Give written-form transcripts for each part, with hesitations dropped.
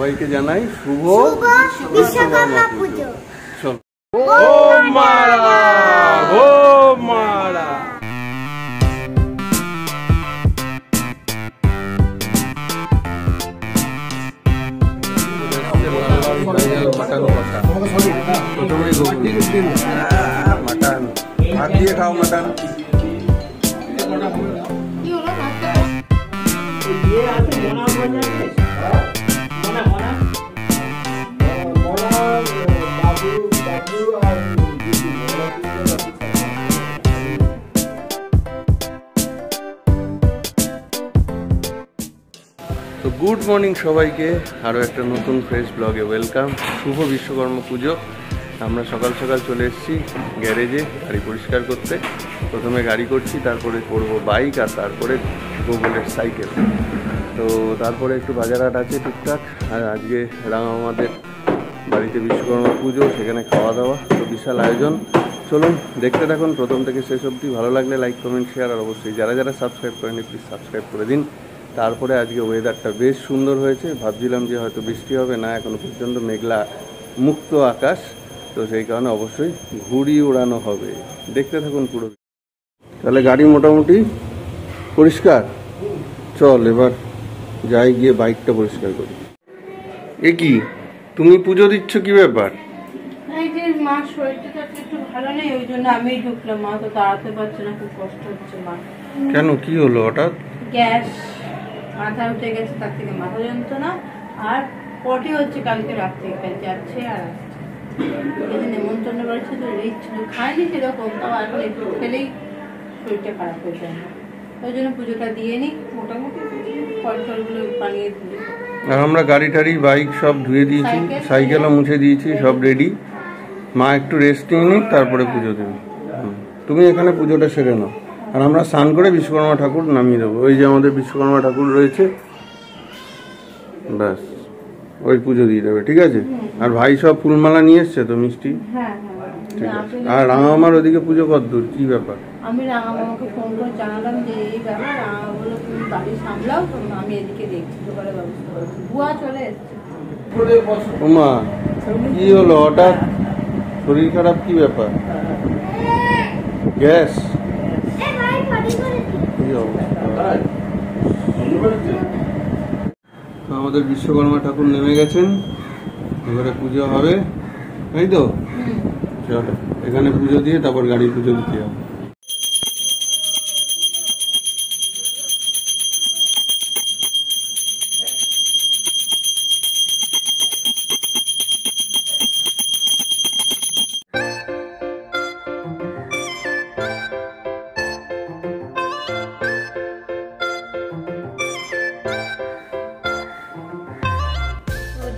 সবাইকে জানাই শুভ বিশ্বকর্মা পুজো। চল ও মারা ও মারা। মাটন ভাত দিয়ে খাও মাটন। তো গুড মর্নিং সবাইকে, আরও একটা নতুন ফ্রেশ ব্লগে ওয়েলকাম। শুভ বিশ্বকর্মা পুজো। আমরা সকাল সকাল চলে এসেছি গ্যারেজে গাড়ি পরিষ্কার করতে। প্রথমে গাড়ি করছি, তারপরে করবো বাইক, আর তারপরে গোগলের সাইকেল। তো তারপরে একটু বাজারহাট আছে টুকটাক। আর আজকে রাঙামাদের বাড়িতে বিশ্বকর্মা পুজো, সেখানে খাওয়া দাওয়া, তো বিশাল আয়োজন। চলুন দেখতে থাকুন প্রথম থেকে শেষ অবধি। ভালো লাগলে লাইক কমেন্ট শেয়ার, আর অবশ্যই যারা যারা সাবস্ক্রাইব করেনি প্লিজ সাবস্ক্রাইব করে দিন। তারপরে আজকে ওয়েদারটা বেশ সুন্দর হয়েছে। ভাবছিলাম যে হয়তো বৃষ্টি হবে, না এখনও পর্যন্ত মেঘলা মুক্ত আকাশ, তো সেই কারণে অবশ্যই ঘুড়ি ওড়ানো হবে। দেখতে থাকুন পুরো। তাহলে গাড়ি মোটামুটি পরিষ্কার। চল এবার যাই, গিয়ে বাইকটা পরিষ্কার করি। এ কি তুমি পুজো দিচ্ছ, কি ব্যাপার? মা শরীরটা একটু ভালো নেই, ওই জন্য আমি ঢুকলাম। মা তো দাঁড়াতে পারছে না, খুব কষ্ট হচ্ছে মা। কেন, কি হলো হঠাৎ? গ্যাস, মাথা উঠে গেছে, তার থেকে মাথা যন্ত্রণা, আর পটি হচ্ছে কালকে রাত থেকে, যাচ্ছে আর আসছে। নেমন্তন্ন বাড়িতে তো ছিল, খাইনি সেরকম, তাও এখন একটু খেলেই শরীরটা খারাপ হয়ে যায়। ওই জন্য পুজোটা দিয়ে নি, মোটামুটি ফল টলগুলো বানিয়ে দিই। আর আমরা গাড়ি টাড়ি বাইক সব ধুয়ে দিয়েছি, সাইকেলও মুছে দিয়েছি, সব রেডি। মা একটু রেস্ট নিয়ে নিক, তারপরে পুজো দেবে। তুমি এখানে পুজোটা সেরে নাও, আর আমরা স্নান করে বিশ্বকর্মা ঠাকুর নামিয়ে দেবো। ওই যে আমাদের বিশ্বকর্মা ঠাকুর রয়েছে, ব্যাস ওই পুজো দিয়ে দেবে, ঠিক আছে? আর ভাই সব ফুলমালা নিয়ে এসছে তো, মিষ্টি। ঠিক আছে। আর রাঙামার ওদিকে পুজো কতদূর, কি ব্যাপার? আমি রাঙামাকে ফোন করে জানালাম যে এই ব্যাপার, রাঙামা বললো তুমি বাড়ি সামলাও, আমি এদিকে দেখছি, দোকানের ব্যবস্থা করছি। বুয়া চলে এসছে। ওমা, কি হলো হঠাৎ? শরীর খারাপ, কি ব্যাপার? গ্যাস? আমাদের বিশ্বকর্মা ঠাকুর নেমে গেছেন, এবারে পুজো হবে, তাই তো? চলো এখানে পুজো দিয়ে তারপর গাড়ি পুজো দিতে হবে।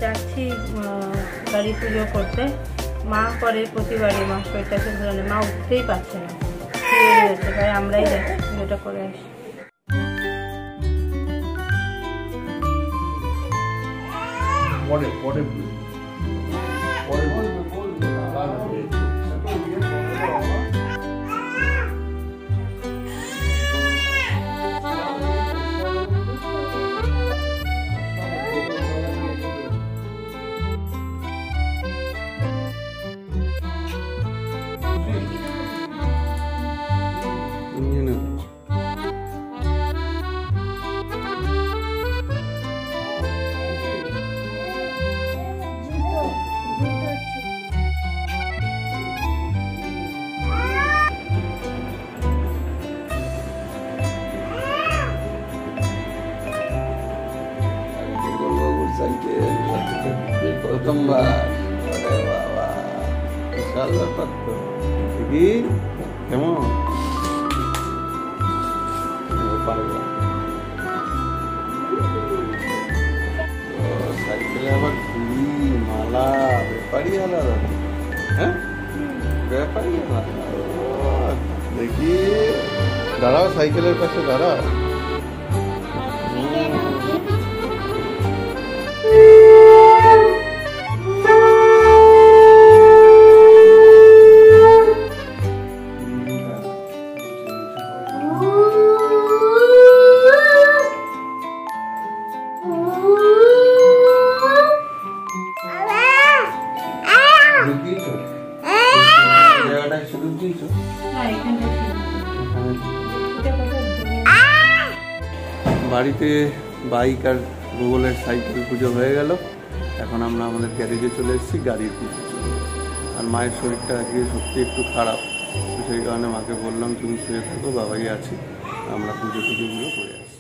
যাচ্ছি গাড়ি পুজো করতে। মা করে প্রতিবারই, মা শরীরটাকে ভালো নেই, মা উঠতেই পারছে না, তাই আমরাই যাচ্ছি পুজোটা করে আসি। প্রথমবার, বাবা বিশাল ব্যাপার তো। কি কেমন সাইকেলে আবার ঘুড়ি মালা, ব্যাপারই আলাদা। হ্যাঁ ব্যাপারই আলাদা। দেখি দাঁড়াও, সাইকেলের পাশে দাঁড়াও। বাড়িতে বাইক আর গুগলের সাইকেল পুজো হয়ে গেল। এখন আমরা আমাদের গ্যারেজে চলে এসেছি গাড়ির পুজো। আর মায়ের শরীরটা আজকে সত্যি একটু খারাপ, তো সেই কারণে মাকে বললাম তুমি শুয়ে থাকো, বাবাই আছি, আমরা পুজোগুলো করে আসি।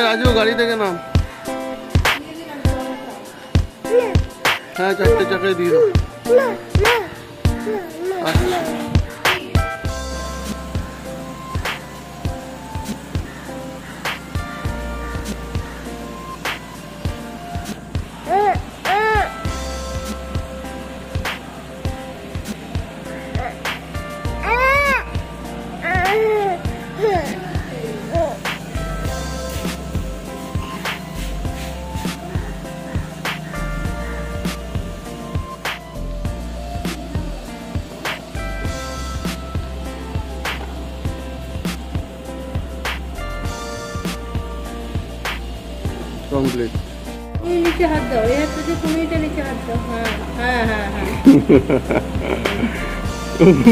রাজু গাড়ি থেকে নাম, হ্যাঁ 4টে চাকায় দিয়ে দাও। কমপ্লিট। নিচে হাত দাও, এই হাতটা যে কুমিটা নিচে হাত দাও। হ্যাঁ হ্যাঁ হ্যাঁ হ্যাঁ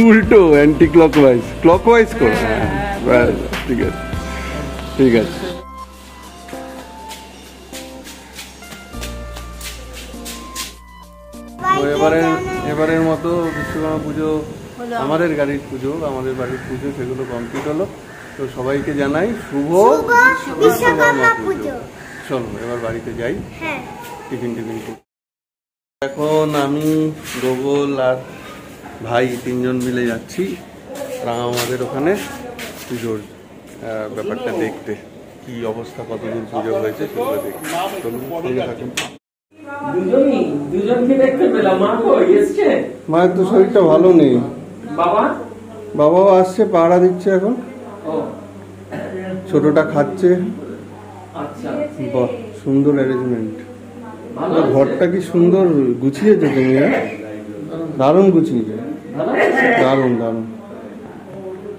উল্টো অ্যান্টি ক্লকওয়াইজ, ক্লকওয়াইজ করো। ঠিক আছে ঠিক আছে। এবারের মতো বিশ্বকর্মা পুজো, আমাদের গাড়ির পুজো, আমাদের বাড়ির পুজো, সেগুলো কমপ্লিট হলো। তো সবাইকে জানাই শুভ বিশ্বকর্মা পুজো। চলো এবার বাড়িতে যাই, টিফিন এখন আমি গোগল আর ভাই 3জন মিলে যাচ্ছি আমাদের ওখানে পুজোর ব্যাপারটা দেখতে, কি অবস্থা, কতদিন পুজো হয়েছে সেগুলো দেখতে। চলুন সঙ্গে থাকুন। মায়ের তো শরীরটা ভালো নেই, বাবাও আসছে, পাহারা দিচ্ছে এখন, ছোটটা খাচ্ছে। বাহ সুন্দর অ্যারেঞ্জমেন্ট, ঘরটা কি সুন্দর গুছিয়েছে তুমি, দারুণ গুছিয়েছে, দারুণ দারুণ,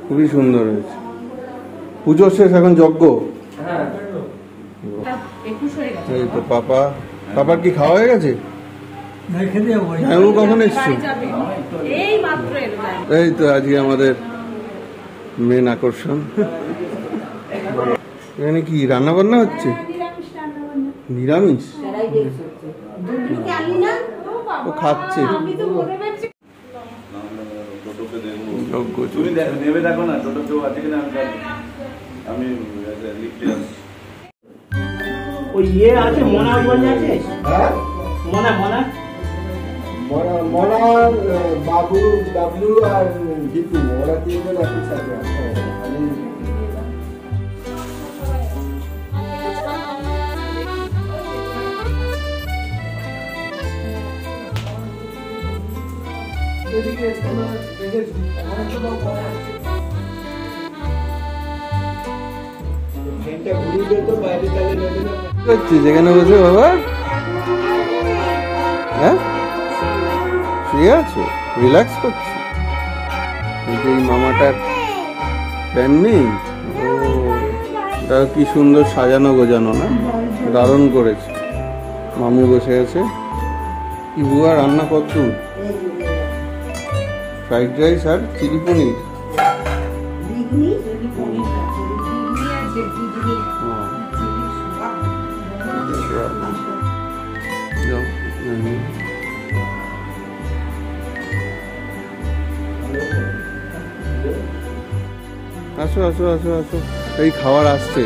খুবই সুন্দর হয়েছে। পুজো শেষ, এখন যজ্ঞ। এই তো পাপার কি খাওয়া হয়ে গেছে? কখন এসছো? এই তো আজকে আমাদের মেন আকর্ষণ। এখানে কি রান্না বান্না হচ্ছে? নিরামিষ? ও খাচ্ছে। ওই ইয়ে আছে মনা বলে আছে মনা মনা মনা বাবু ডাবলু আর দীপু ওরা তিনজন একই সাথে আছে। যেখানে বসে বাবা, হ্যাঁ শুয়ে আছো, রিল্যাক্স করছো? এই মামাটার প্যান নেই? ও এটা কি সুন্দর সাজানো গোজানো না, দারুণ করেছে। মামু বসে আছে। কি বুয়া রান্না করছো? ফ্রাইড রাইস আর চিলি পনির। আসো আসো আসো আসো, এই খাবার আসছে।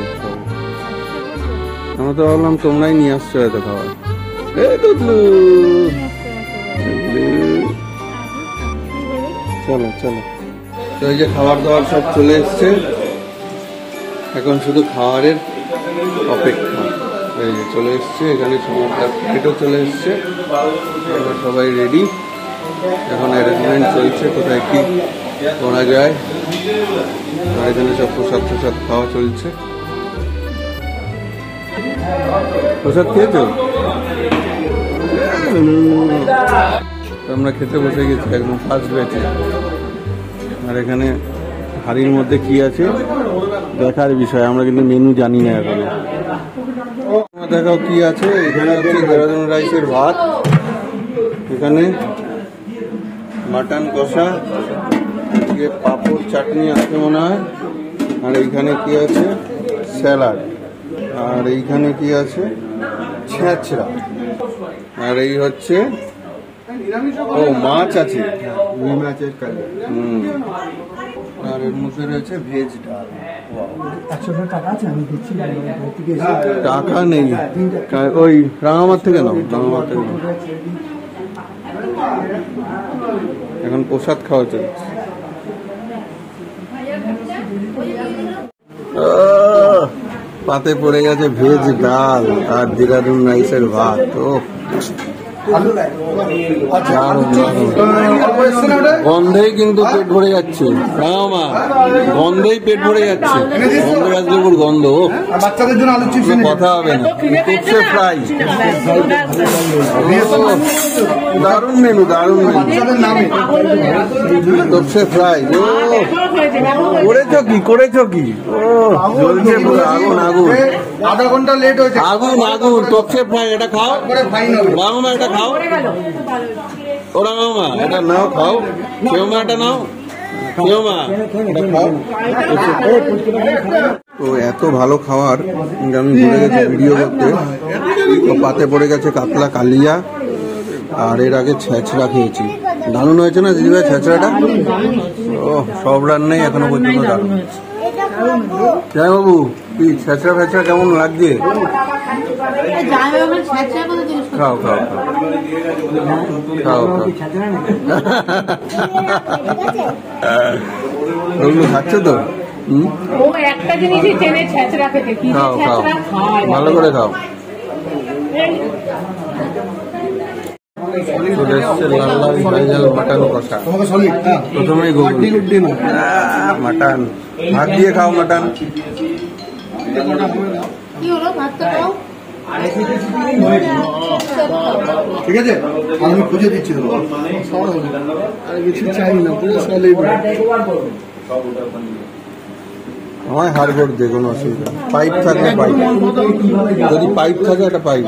আমি তো ভাবলাম তোমরাই নিয়ে আসছো এত খাবার। চলো চলো, তো এই যে খাবার দাবার সব চলে এসছে, এখন শুধু খাবারের অপেক্ষা। এই যে চলে এসছে, এখানে সমুদ্রের প্লেটও চলে এসছে, আমরা সবাই রেডি। এখন অ্যারেঞ্জমেন্ট চলছে কোথায় কি করা যায়, আর এখানে সব প্রসাদ প্রসাদ খাওয়া চলছে। প্রসাদ খেয়েছো? আমরা খেতে বসে গেছি একদম ফার্স্ট ব্যাচে। আর এখানে হাড়ির মধ্যে কি আছে দেখার বিষয়, আমরা কিন্তু মেনু জানি না এখনো। দেখাও কি আছে। এখানে হচ্ছে দেহরাদুন রাইসের ভাত, এখানে মাটন কষা, পাঁপড় চাটনি আছে মনে হয়, আর এইখানে কি আছে স্যালাড, আর এইখানে কি আছে ছেঁচড়া, আর এই হচ্ছে ও মাছ আছে, রুই মাছের কালি। আর এর মধ্যে রয়েছে ভেজ ডাল। টাকা নেই, ওই রাঙামার থেকে নাও, রাঙামার থেকে নাও। এখন প্রসাদ খাওয়া চলছে। পাতে পড়ে গেছে ভেজ ডাল আর দেহরাদুন রাইসের ভাত। ও গন্ধেই কিন্তু পেট ভরে যাচ্ছে, গন্ধেই পেট ভরে যাচ্ছে, গন্ধরাজলেবুর গন্ধ। বাচ্চাদের জন্য আলু চিপস কথা হবে না। তোপসে ফ্রাই, দারুণ মেনু, দারুণ মেনু। তোপসে ফ্রাই। ও করেছো কি, করেছো কি? ও জ্বলছে পুরো, আগুন আগুন, আধা ঘন্টা লেট হয়েছে। আগুন আগুন, তোপসে ফ্রাই। এটা খাও রাঙমা, এটা খাও। ও রাঙমা এটা নাও, খাও। কেউমা এটা নাও, কেউমা এটা খাও। তো এত ভালো খাবার, আমি ভুলে গেছি ভিডিও করতে। তো পাতে পড়ে গেছে কাতলা কালিয়া, আর এর আগে ছেঁচড়া খেয়েছি। দারুণ হয়েছে না দিদিভাই ছেঁচড়াটা? ও সব রান্নাই এখনো পর্যন্ত দারুণ। জয় বাবু, কি ছেঁচড়া ফেঁচড়া কেমন লাগছে? খাও খাও খাও খাও ওগুলো খাচ্ছে তো? খাও খাও, ভালো করে খাও। মাটন কষা প্রথমেই মাটন ভাত দিয়ে খাও, মাটন। ঠিক আছে, আমি খুঁজে দিচ্ছি। আর কিছু চাই না, আমায় হাড়গোড় দিয়ে কোনো অসুবিধা। পাইপ থাকলে পাইপ, যদি পাইপ থাকে একটা পাইপ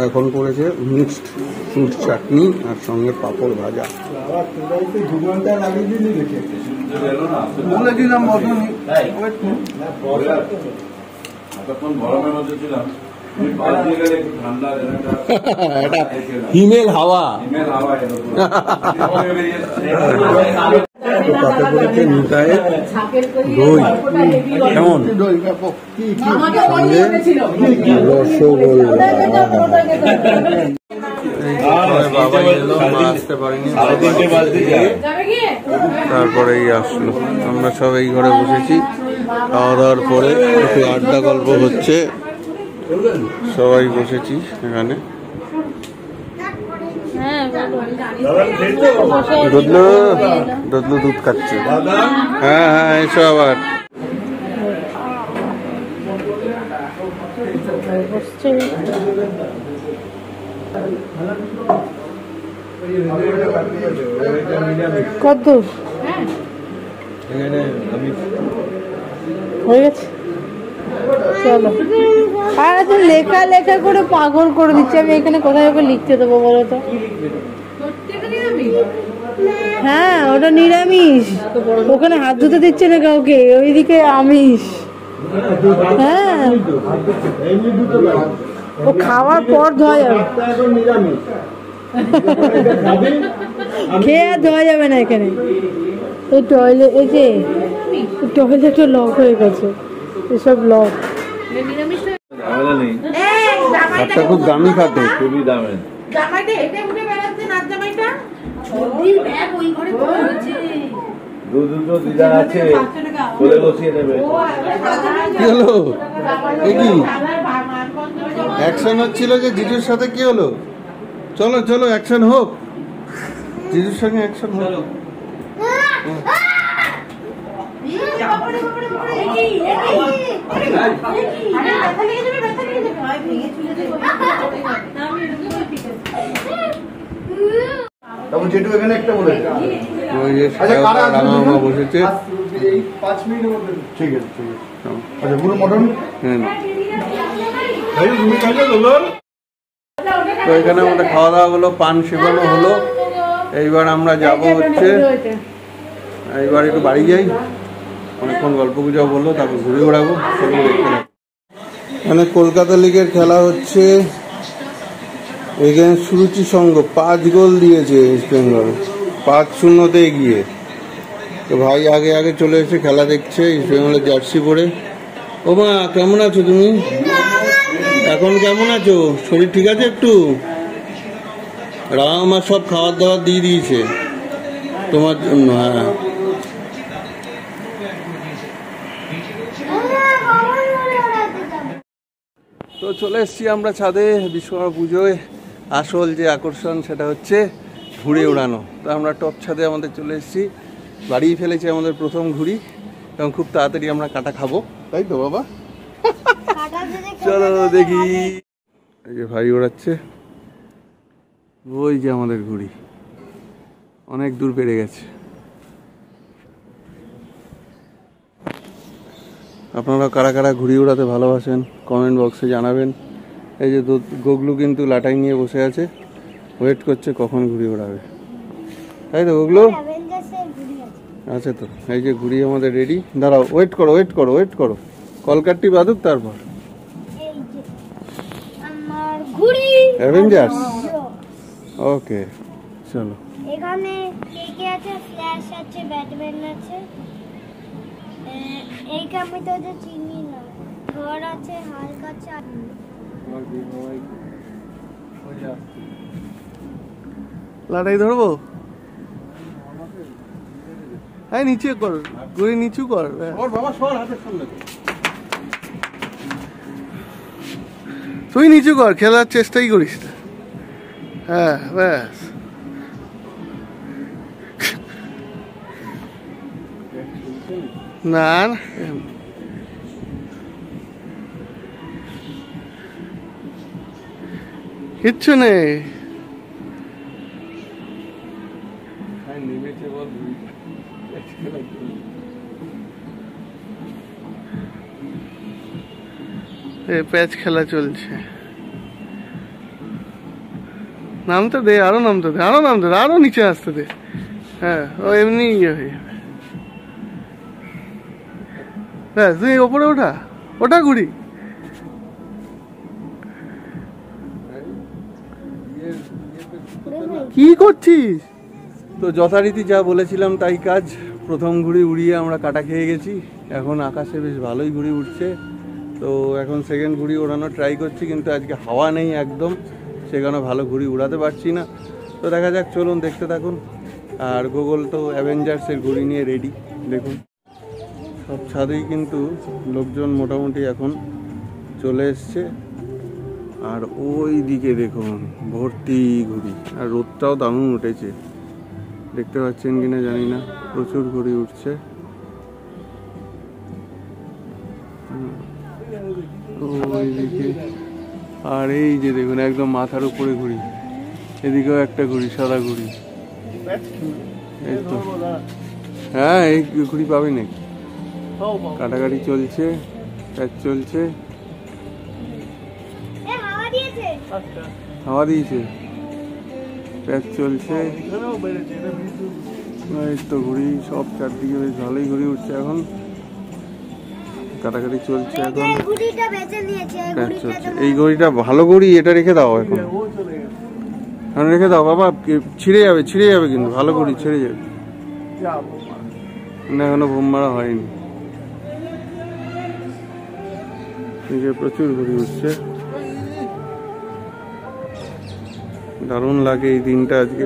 এখন পড়েছে মিক্সড ফ্রুট চাটনি আর সঙ্গে পাঁপড় ভাজা। বাবা তোরা একটু 2 ঘন্টা লাগিয়ে দিলি দেখে বলেছিলাম বদনি হিমেল হাওয়া তাতে করেছে নিতায় দই কেমন সঙ্গে রসগোল্লা। বাবা এলো, মা আসতে পারেনি, তারপরেই আসলো। আমরা সব এই ঘরে বসেছি, খাওয়া দাওয়ার পরে একটু আড্ডা গল্প হচ্ছে, সবাই বসেছি এখানে। দদলু দদলু দুধ খাচ্ছে। হ্যাঁ হ্যাঁ এসো আবার। কত হয়ে গেছে? চলো। আর তুমি লেখা লেখা করে পাগল করে দিচ্ছে। আমি এখানে কোথায় ওকে লিখতে দেবো বলো তো? হ্যাঁ ওটা নিরামিষ, ওখানে হাত ধুতে দিচ্ছে না কাউকে, ওইদিকে আমিষ। হ্যাঁ ও খাওয়ার পর ধোয়া যাবে, খেয়ে আর ধোয়া যাবে না এখানে। এই টয়লেট, এই যে টয়লেটও লক হয়ে গেছে, এসব লক। খাটটা খুব দামি খাটে, খুবই দামের। দুটো দিদা আছে, বলে বসিয়ে দেবে। কি হলো? এ কি অ্যাকশন হচ্ছিল যে জিজুর সাথে? কি হলো? চলো চলো অ্যাকশন হোক, জিজুর সঙ্গে অ্যাকশন হোক। যেটু এখানে একটা বলে ওই যে রাঙা বসেছে। 5 মিনিটের মধ্যে ঠিক আছে ঠিক আছে। আচ্ছা পুরো মটন। তো এখানে আমাদের খাওয়া দাওয়া হলো, পান সেবানো হলো। এইবার আমরা যাব হচ্ছে, এইবার একটু বাড়ি যাই, অনেকক্ষণ গল্প গুজব হলো, তারপর ঘুরে বেড়াবো। এখানে কলকাতা লিগের খেলা হচ্ছে। এখানে সুরুচি সংঘ 5 গোল দিয়েছে ইস্ট বেঙ্গল, 5-0 এগিয়ে। তো ভাই আগে আগে চলে এসে খেলা দেখছে ইস্ট বেঙ্গলের জার্সি পরে। ও মা কেমন আছো তুমি? এখন কেমন আছো? শরীর ঠিক আছে একটু? রাম আমার সব খাবার দাবার দিয়ে দিয়েছে তোমার জন্য। হ্যাঁ তো চলে এসছি আমরা ছাদে। বিশ্বকর্মা পুজোয় আসল যে আকর্ষণ সেটা হচ্ছে ঘুড়ি উড়ানো। তো আমরা টপ ছাদে আমাদের চলে এসেছি, বাড়িয়ে ফেলেছি আমাদের প্রথম ঘুড়ি, এবং খুব তাড়াতাড়ি আমরা কাটা খাবো, তাই তো বাবা? চলো দেখি। এই যে ভাই ওড়াচ্ছে, ওই যে আমাদের ঘুড়ি অনেক দূর বেড়ে গেছে। আপনারা কারা কারা ঘুড়ি উড়াতে ভালোবাসেন কমেন্ট বক্সে জানাবেন। এই যে গোগলু কিন্তু লাটাই নিয়ে বসে আছে, ওয়েট করছে কখন ঘুড়ি ওড়াবে, তাই তো গোগলু? আচ্ছা তো এই যে ঘুড়ি আমাদের রেডি। দাঁড়াও, ওয়েট করো ওয়েট করো ওয়েট করো, কলকাটটি বাদুক তারপর। অ্যাভেঞ্জার্স, ওকে চলো। এখানে কে আছে? ফ্ল্যাশ আছে, ব্যাটম্যান আছে। এই আমি তো চিনি না। থর আছে, হাল্ক আছে। লাটাই ধরবো? হ্যাঁ নিচে কর, ঘুড়ি নিচু কর। বাবা সর হাতের সামনে, তুই নিচু কর, খেলার চেষ্টাই করিস না। হ্যাঁ ব্যাস। না কিচ্ছু নেই। প্যাচ খেলা চলছে। নামতে দে, আরো নামতে দে, আরো নামতে দে, আরো নিচে আসতে দে। হ্যাঁ, ও এমনি ইয়ে হয়ে যাবে। হ্যাঁ, তুই ওপরে ওঠা, ওটা ঘুরি। কি করছিস? তো যথারীতি যা বলেছিলাম তাই কাজ। প্রথম ঘুড়ি উড়িয়ে আমরা কাটা খেয়ে গেছি, এখন আকাশে বেশ ভালোই ঘুড়ি উঠছে। তো এখন সেকেন্ড ঘুড়ি ওড়ানোর ট্রাই করছি, কিন্তু আজকে হাওয়া নেই একদম, সেখানে ভালো ঘুড়ি উড়াতে পারছি না। তো দেখা যাক, চলুন দেখতে থাকুন। আর গুগল তো অ্যাভেঞ্জার্সের ঘুড়ি নিয়ে রেডি। দেখুন সব ছাদেই কিন্তু লোকজন মোটামুটি এখন চলে এসছে। আর ওই দিকে দেখুন ভর্তি ঘুড়ি, আর রোদটাও দারুণ উঠেছে, দেখতে পাচ্ছেন কিনা জানি না, প্রচুর ঘুড়ি উঠছে। ওই দিকে আর এই যে দেখুন একদম মাথার উপরে ঘুড়ি, এদিকেও একটা ঘুড়ি, সাদা ঘুড়ি। এই তো, হ্যাঁ এই ঘুড়ি পাবি নাকি? কাটাকাটি চলছে, প্যাচ চলছে। হাওয়া দিয়েছে, প্যাচ চলছে। এই তো ঘুড়ি সব চারদিকে বেশ ভালোই ঘুড়ি উঠছে এখন, কাটাকাটি চলছে এখন, প্যাচ চলছে। এই ঘড়িটা ভালো ঘড়ি, এটা রেখে দাও এখন, রেখে দাও বাবা, ছিঁড়ে যাবে, ছিঁড়ে যাবে কিন্তু, ভালো ঘড়ি ছিঁড়ে যাবে না, এখনো ঘুম মারা হয়নি। প্রচুর ঘুড়ি উঠছে, দারুণ লাগে এই দিনটা আজকে।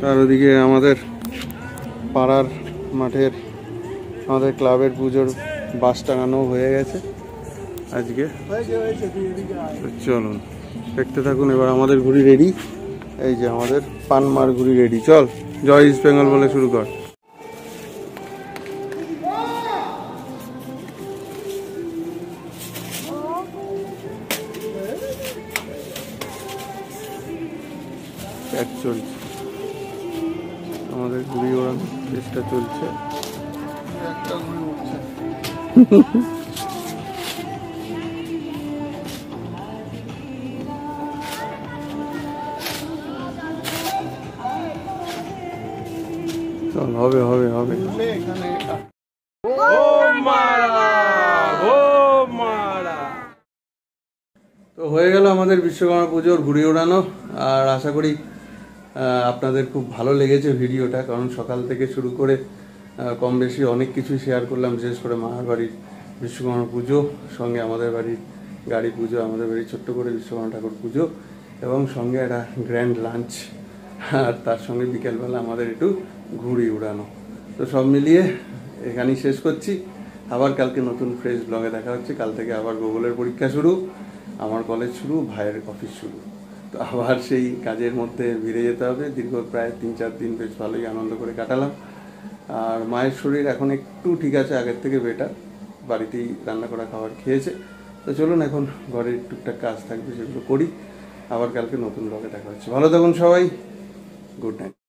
তার ওদিকে আমাদের পাড়ার মাঠের আমাদের ক্লাবের পুজোর বাস টাঙানো হয়ে গেছে আজকে। চলুন দেখতে থাকুন। এবার আমাদের ঘুড়ি রেডি, এই যে আমাদের পানমার ঘুড়ি রেডি। চল, জয় ইস্ট বেঙ্গল বলে শুরু কর। চলছে আমাদের ঘুড়ি ওড়ানোর চেষ্টা চলছে, একটা ঘুড়ি উঠছে। চল, হবে হবে হবে। তো হয়ে গেল আমাদের বিশ্বকর্মা পুজোর ঘুড়ি ওড়ানো। আর আশা করি আপনাদের খুব ভালো লেগেছে ভিডিওটা, কারণ সকাল থেকে শুরু করে কম বেশি অনেক কিছু শেয়ার করলাম। বিশেষ করে মামার বাড়ির বিশ্বকর্মা পুজো, সঙ্গে আমাদের বাড়ির গাড়ি পুজো, আমাদের বাড়ির ছোট্ট করে বিশ্বকর্মা ঠাকুর পুজো, এবং সঙ্গে একটা গ্র্যান্ড লাঞ্চ, আর তার সঙ্গে বিকেলবেলা আমাদের একটু ঘুড়ি উড়ানো। তো সব মিলিয়ে এখানেই শেষ করছি। আবার কালকে নতুন ফ্রেশ ব্লগে দেখা হচ্ছে। কাল থেকে আবার গুগলের পরীক্ষা শুরু, আমার কলেজ শুরু, ভাইয়ের অফিস শুরু। তো আবার সেই কাজের মধ্যে ভিড়ে যেতে হবে। দীর্ঘ প্রায় 3-4 দিন বেশ ভালোই আনন্দ করে কাটালাম। আর মায়ের শরীর এখন একটু ঠিক আছে, আগের থেকে বেটার, বাড়িতেই রান্না করা খাবার খেয়েছে। তো চলুন এখন ঘরের টুকটাক কাজ থাকবে, সেগুলো করি। আবার কালকে নতুন ব্লগে দেখা হচ্ছে। ভালো থাকুন সবাই, গুড নাইট।